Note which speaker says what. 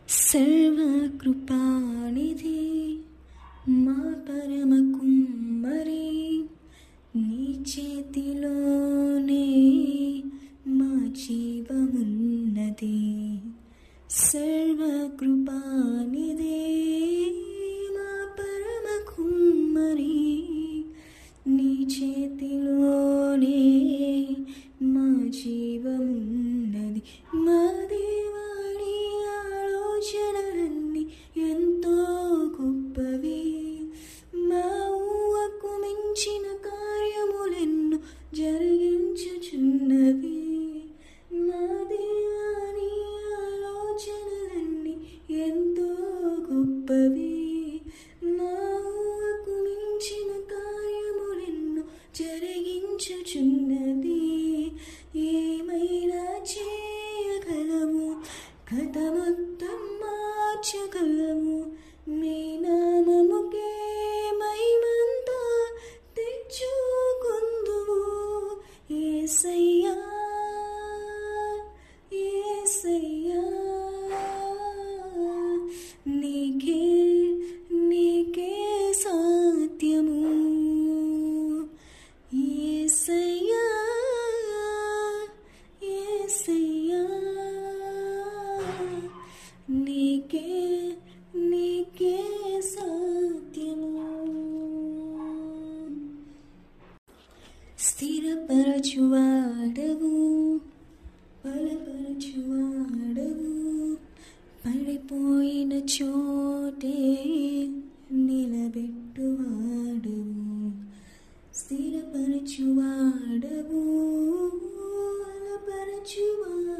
Speaker 1: సర్వకృపానిధి మా పరమ కుమ్మరి, నీ చేతిలోనే మా జీవమున్నది. సర్వకృపానిధి మా పరమ కుమ్మరి, నీ చేతిలోనే మా జీవమున్నది. మా దేవాని ఆలోచనలన్నీ ఎంతో గొప్పవి, మా ఊహకు మించిన కార్యములెన్నో జరిగించుచున్నవి. మా దేవాని ఆలోచనలన్నీ ఎంతో గొప్పవి, మా ఊహకు మించిన కార్యములెన్నో జరిగించుచున్నది. ఏమైనా చేయగలము, కథ మొత్తం మార్చగలము. మీ నామముకే మహిమంతా తెచ్చుకొందుము. యేసయ్యా యేసయ్యా, నీకే నీకే సాధ్యము. యేసయ్యా యేసయ్యా, నీకే నీకే సాధ్యము. స్థిరపరచువాడవు, బలపరచువాడవు, పడిపోయిన చోటే నిలబెట్టువాడవు. స్థిరపరచువాడవు, బలపరచువాడవు,